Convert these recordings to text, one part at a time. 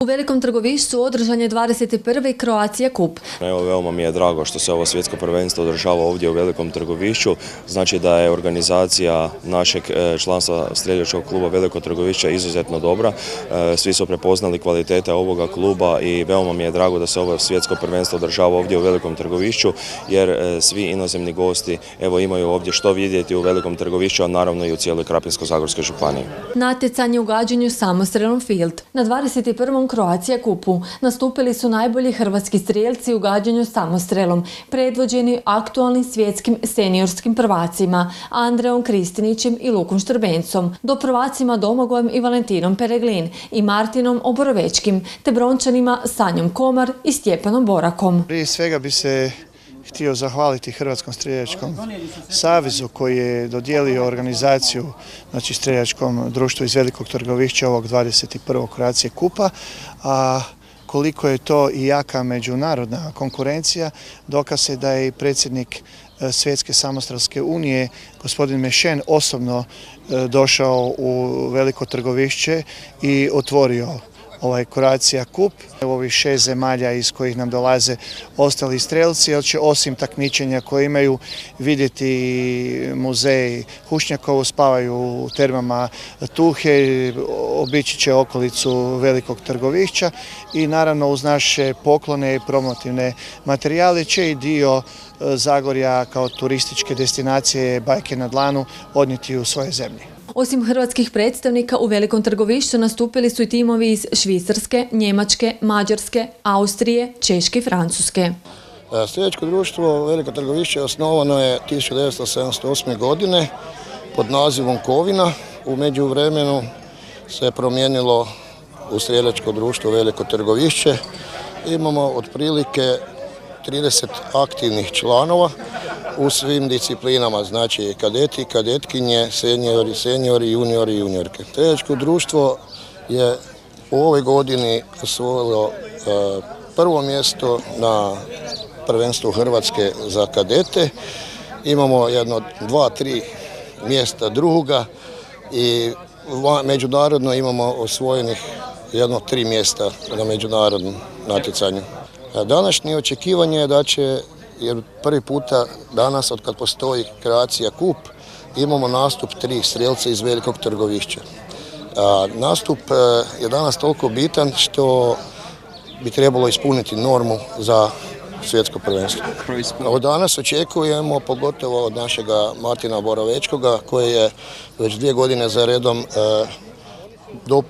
U Velikom Trgovišću održan je 21. Croatia Cup. Evo, veoma mi je drago što se ovo svjetsko prvenstvo održava ovdje u Velikom Trgovišću. Znači da je organizacija našeg članstva streljačkog kluba Veliko Trgovišće izuzetno dobra. Svi su prepoznali kvalitete ovoga kluba i veoma mi je drago da se ovo svjetsko prvenstvo održava ovdje u Velikom Trgovišću, jer svi inozemni gosti imaju ovdje što vidjeti u Velikom Trgovišću, a naravno i u cijeloj Krapinsko-zagorskoj županiji. Natjecanje u gađanju samostrelom Field. Na 21. Croatia Cupu nastupili su najbolji hrvatski strijelci u gađanju samostrelom, predvođeni aktualnim svjetskim seniorskim prvacima Andreom Kristinićem i Lukom Štrbencom, do prvacima Domagojem i Valentinom Pereglin i Martinom Oborovečkim, te brončanima Sanjom Komar i Stjepanom Borakom. Prije svega bi se htio zahvaliti Hrvatskom streljačkom savezu koji je dodijelio organizaciju, znači streljačkom društvu iz Velikog Trgovišća ovog 21. Croatia Cupa, a koliko je to i jaka međunarodna konkurencija, dokaz je da je i predsjednik Svjetske samostrelske unije, gospodin Mešen, osobno došao u Veliko Trgovišće i otvorio ovaj Croatia Cup. U ovih 6 zemalja iz kojih nam dolaze ostali strelci, jer će osim takmičenja koje imaju vidjeti muzej Hušnjakovu, spavaju u termama Tuhe, obići će okolicu Velikog Trgovišća i naravno uz naše poklone i promotivne materijale će i dio Zagorja kao turističke destinacije Bajke na dlanu odnijeti u svoje zemlje. Osim hrvatskih predstavnika u Velikom Trgovišću nastupili su i timovi iz Švicarske, Njemačke, Mađarske, Austrije, Češke i Francuske. Streljačko društvo Veliko Trgovišće osnovano je 1978. godine pod nazivom Kovina. U međuvremenu se promijenilo u Streljačko društvo Veliko Trgovišće. Imamo otprilike 30 aktivnih članova u svim disciplinama, znači kadeti, kadetkinje, seniori, juniori i juniorke. Streljačko društvo je u ovoj godini osvojilo prvo mjesto na prvenstvu Hrvatske za kadete. Imamo jedno 2-3 mjesta druga i međunarodno imamo osvojenih jedno 3 mjesta na međunarodnom natjecanju. Današnje očekivanje je da će, jer prvi puta danas od kad postoji Croatia Cup, imamo nastup 3 strelca iz Velikog Trgovišća. Nastup je danas toliko bitan što bi trebalo ispuniti normu za svjetsko prvenstvo. Od danas očekujemo, pogotovo od našega Martina Borovečkoga, koji je već 2 godine za redom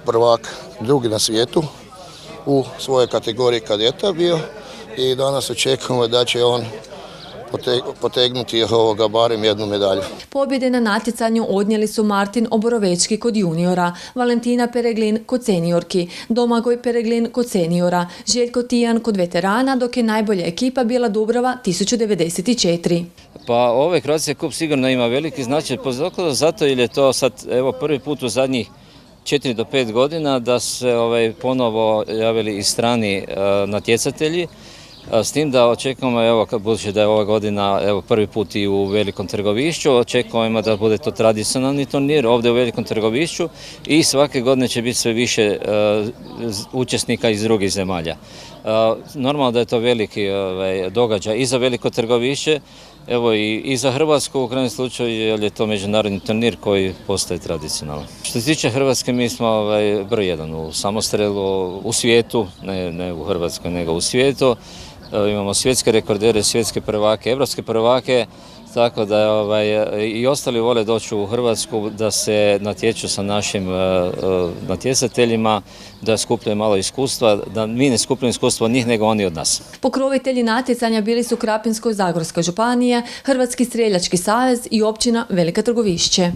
prvak drugi na svijetu u svojoj kategoriji kadeta bio i danas očekujemo da će on potegnuti barem jednu medalju. Pobjede na natjecanju odnijeli su Martin Oborovečki kod juniora, Valentina Pereglin kod seniorki, Domagoj Pereglin kod seniora, Željko Tijan kod veterana, dok je najbolja ekipa bila Dubrava 1094. Pa ovaj Croatia Cup sigurno ima veliki značaj, zato jer je to sad prvi put u zadnjih 4 do 5 godina da se ponovo javili i strani natjecatelji, s tim da očekujemo, budući da je ova godina prvi put i u Velikom Trgovišću, očekujemo da bude to tradicionalni turnir ovdje u Velikom Trgovišću i svake godine će biti sve više učesnika iz drugih zemalja. Normalno da je to veliki događaj i za Veliko Trgovišće, i za Hrvatsku u krajnjem slučaju, jer je to međunarodni turnir koji postaje tradicionalan. Što se tiče Hrvatske, mi smo broj 1 u samostrelu u svijetu, ne u Hrvatskoj nego u svijetu. Imamo svjetske rekordere, svjetske prvake, evropske prvake, tako da i ostali vole doći u Hrvatsku da se natječu sa našim natjecateljima, da skupljaju malo iskustva, da mi ne skupljamo iskustvo od njih nego oni od nas. Pokrovitelji natjecanja bili su Krapinsko-zagorska županija, Hrvatski streljački savez i općina Velika Trgovišće.